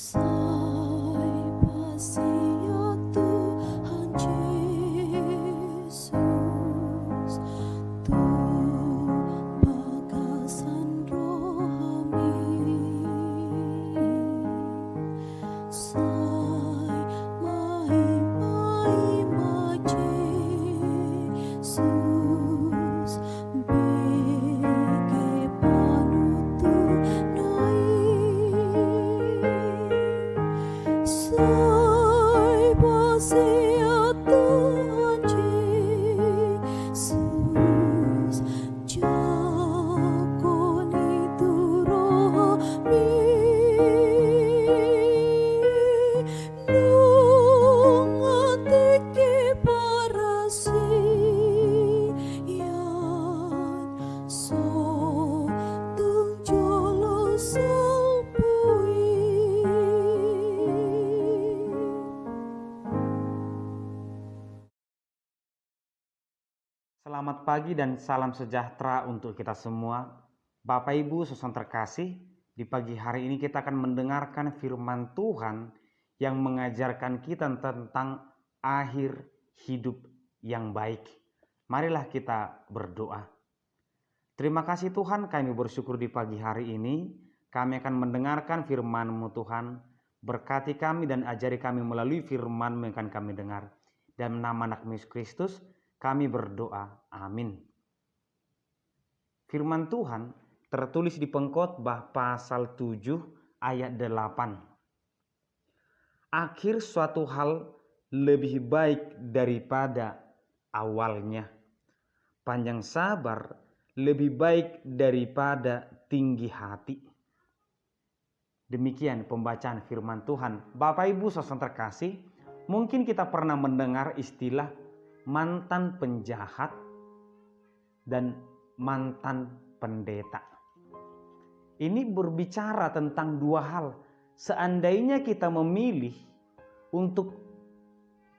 Saiba sia Tuhan Yesus, Tuhan bagasan rohani. Sai mai Jesus, bege panutu nai. Saiba sia Tuhan Yesus, jakoni turohmi. Nungatike parasian, so tunjolo salpui. Selamat pagi dan salam sejahtera untuk kita semua. Bapak Ibu saudara terkasih, di pagi hari ini kita akan mendengarkan firman Tuhan yang mengajarkan kita tentang akhir hidup yang baik. Marilah kita berdoa. Terima kasih Tuhan, kami bersyukur di pagi hari ini kami akan mendengarkan firman-Mu Tuhan. Berkati kami dan ajari kami melalui firman-Mu yang akan kami dengar. Dalam nama anak Yesus Kristus kami berdoa. Amin. Firman Tuhan tertulis di Pengkhotbah pasal 7 ayat 8. Akhir suatu hal lebih baik daripada awalnya. Panjang sabar lebih baik daripada tinggi hati. Demikian pembacaan firman Tuhan. Bapak Ibu saudara terkasih, mungkin kita pernah mendengar istilah mantan penjahat dan mantan pendeta. Ini berbicara tentang dua hal. Seandainya kita memilih untuk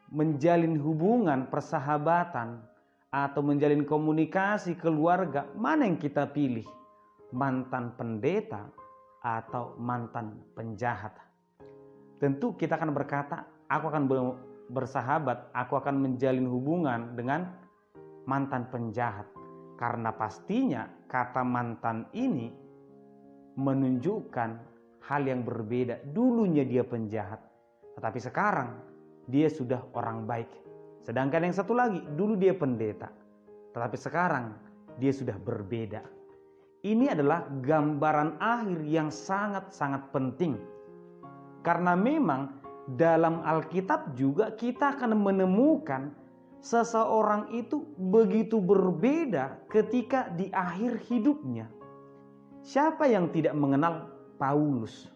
menjalin hubungan persahabatan atau menjalin komunikasi keluarga, mana yang kita pilih? Mantan pendeta atau mantan penjahat? Tentu kita akan berkata, aku akan bersahabat, aku akan menjalin hubungan dengan mantan penjahat. Karena pastinya kata mantan ini menunjukkan hal yang berbeda. Dulunya dia penjahat, tetapi sekarang dia sudah orang baik. Sedangkan yang satu lagi, dulu dia pendeta, tetapi sekarang dia sudah berbeda. Ini adalah gambaran akhir yang sangat-sangat penting. Karena memang dalam Alkitab juga kita akan menemukan seseorang itu begitu berbeda ketika di akhir hidupnya. Siapa yang tidak mengenal Paulus?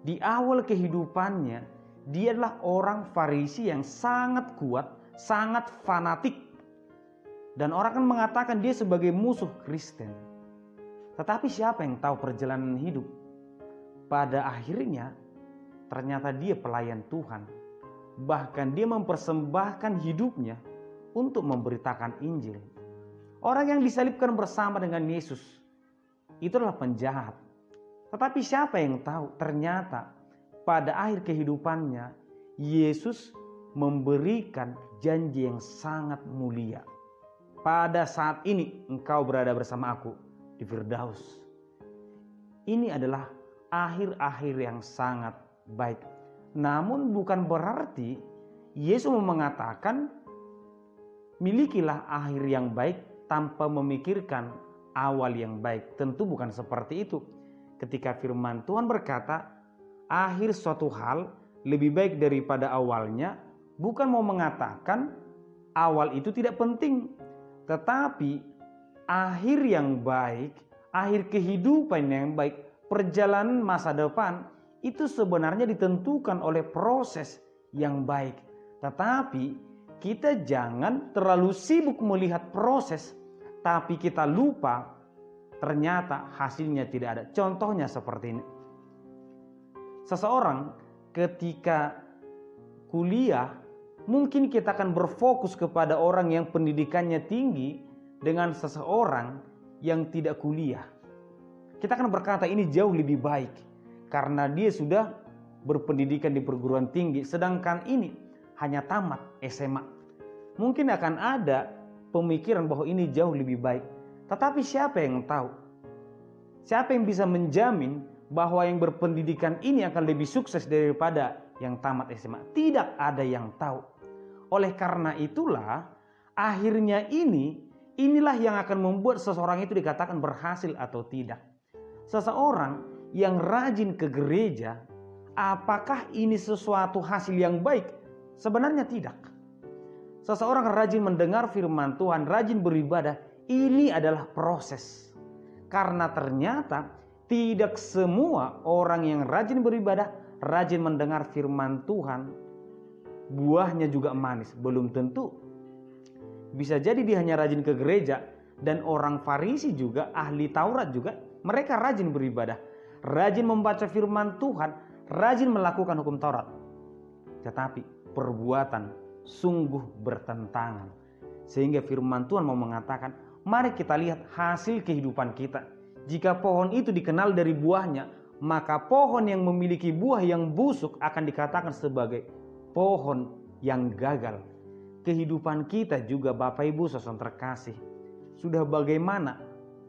Di awal kehidupannya, dia adalah orang Farisi yang sangat kuat, sangat fanatik. Dan orang akan mengatakan dia sebagai musuh Kristen. Tetapi siapa yang tahu perjalanan hidup? Pada akhirnya, ternyata dia pelayan Tuhan. Bahkan dia mempersembahkan hidupnya untuk memberitakan Injil. Orang yang disalibkan bersama dengan Yesus, itu adalah penjahat. Tetapi siapa yang tahu? Ternyata pada akhir kehidupannya, Yesus memberikan janji yang sangat mulia. Pada saat ini engkau berada bersama aku di Firdaus. Ini adalah akhir-akhir yang sangat baik. Namun bukan berarti Yesus mengatakan milikilah akhir yang baik tanpa memikirkan awal yang baik. Tentu bukan seperti itu. Ketika firman Tuhan berkata akhir suatu hal lebih baik daripada awalnya, bukan mau mengatakan awal itu tidak penting, tetapi akhir yang baik, akhir kehidupan yang baik, perjalanan masa depan itu sebenarnya ditentukan oleh proses yang baik. Tetapi kita jangan terlalu sibuk melihat proses, tapi kita lupa ternyata hasilnya tidak ada. Contohnya seperti ini. Seseorang ketika kuliah, mungkin kita akan berfokus kepada orang yang pendidikannya tinggi dengan seseorang yang tidak kuliah. Kita akan berkata ini jauh lebih baik. karena dia sudah berpendidikan di perguruan tinggi, sedangkan ini hanya tamat SMA. Mungkin akan ada pemikiran bahwa ini jauh lebih baik. Tetapi siapa yang tahu? Siapa yang bisa menjamin bahwa yang berpendidikan ini akan lebih sukses daripada yang tamat SMA? Tidak ada yang tahu. Oleh karena itulah, akhirnya inilah yang akan membuat seseorang itu dikatakan berhasil atau tidak. Seseorang yang rajin ke gereja, apakah ini sesuatu hasil yang baik? Sebenarnya tidak. Seseorang rajin mendengar firman Tuhan, rajin beribadah, ini adalah proses. Karena ternyata tidak semua orang yang rajin beribadah, rajin mendengar firman Tuhan, buahnya juga manis. Belum tentu. Bisa jadi dia hanya rajin ke gereja, dan orang Farisi juga, ahli Taurat juga, mereka rajin beribadah, rajin membaca firman Tuhan, rajin melakukan hukum Taurat. Tetapi perbuatan sungguh bertentangan. Sehingga firman Tuhan mau mengatakan, mari kita lihat hasil kehidupan kita. Jika pohon itu dikenal dari buahnya, maka pohon yang memiliki buah yang busuk akan dikatakan sebagai pohon yang gagal. Kehidupan kita juga Bapak Ibu saudara terkasih, sudah bagaimana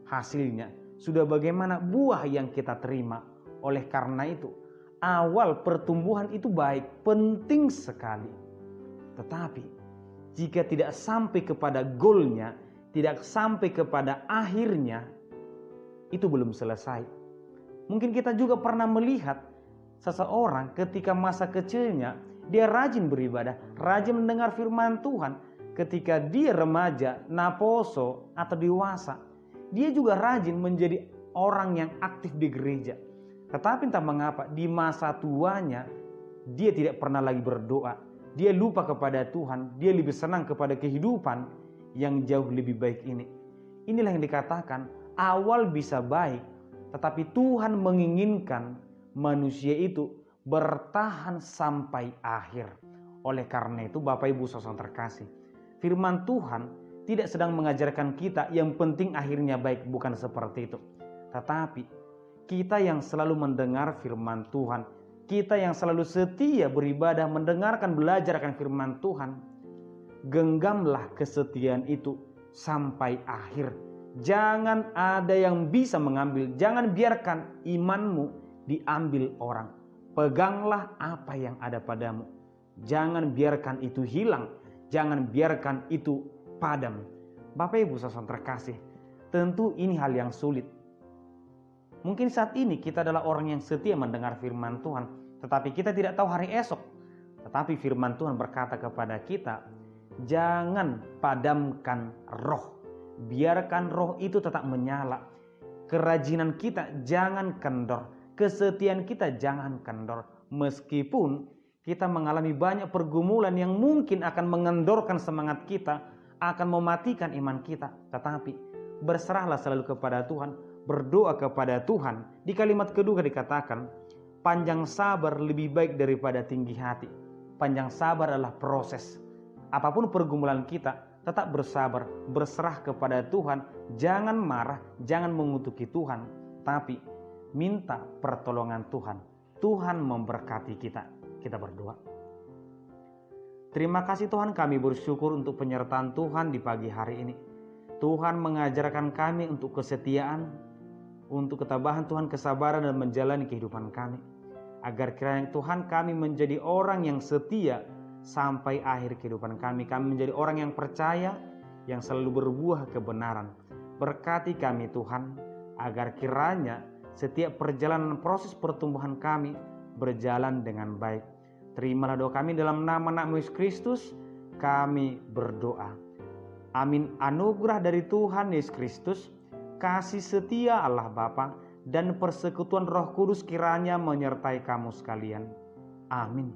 hasilnya? Sudah bagaimana buah yang kita terima? Oleh karena itu, awal pertumbuhan itu baik, penting sekali. Tetapi jika tidak sampai kepada goalnya, tidak sampai kepada akhirnya, itu belum selesai. Mungkin kita juga pernah melihat seseorang ketika masa kecilnya, dia rajin beribadah, rajin mendengar firman Tuhan. Ketika dia remaja, naposo atau dewasa, dia juga rajin menjadi orang yang aktif di gereja. Tetapi entah mengapa di masa tuanya, dia tidak pernah lagi berdoa. Dia lupa kepada Tuhan, dia lebih senang kepada kehidupan yang jauh lebih baik ini. Inilah yang dikatakan awal bisa baik, tetapi Tuhan menginginkan manusia itu bertahan sampai akhir. Oleh karena itu Bapak Ibu saudara terkasih, firman Tuhan tidak sedang mengajarkan kita yang penting akhirnya baik, bukan seperti itu. Tetapi kita yang selalu mendengar firman Tuhan, kita yang selalu setia beribadah, mendengarkan, belajar akan firman Tuhan, genggamlah kesetiaan itu sampai akhir. Jangan ada yang bisa mengambil, jangan biarkan imanmu diambil orang. Peganglah apa yang ada padamu. Jangan biarkan itu hilang, jangan biarkan itu padam. Bapak Ibu saudara terkasih, tentu ini hal yang sulit. Mungkin saat ini kita adalah orang yang setia mendengar firman Tuhan, tetapi kita tidak tahu hari esok. Tetapi firman Tuhan berkata kepada kita, jangan padamkan roh. Biarkan roh itu tetap menyala. Kerajinan kita jangan kendor. Kesetiaan kita jangan kendor. Meskipun kita mengalami banyak pergumulan yang mungkin akan mengendorkan semangat kita, akan mematikan iman kita. Tetapi berserahlah selalu kepada Tuhan, berdoa kepada Tuhan. Di kalimat kedua dikatakan, panjang sabar lebih baik daripada tinggi hati. Panjang sabar adalah proses. Apapun pergumulan kita, tetap bersabar, berserah kepada Tuhan. Jangan marah, jangan mengutuki Tuhan, tapi minta pertolongan Tuhan. Tuhan memberkati kita. Kita berdoa. Terima kasih Tuhan, kami bersyukur untuk penyertaan Tuhan di pagi hari ini. Tuhan mengajarkan kami untuk kesetiaan, untuk ketabahan Tuhan, kesabaran dan menjalani kehidupan kami. Agar kiranya Tuhan kami menjadi orang yang setia sampai akhir kehidupan kami. Kami menjadi orang yang percaya, yang selalu berbuah kebenaran. Berkati kami Tuhan, agar kiranya setiap perjalanan proses pertumbuhan kami berjalan dengan baik. Terimalah doa kami dalam nama Yesus Kristus, kami berdoa. Amin. Anugerah dari Tuhan Yesus Kristus, kasih setia Allah Bapa, dan persekutuan Roh Kudus kiranya menyertai kamu sekalian. Amin.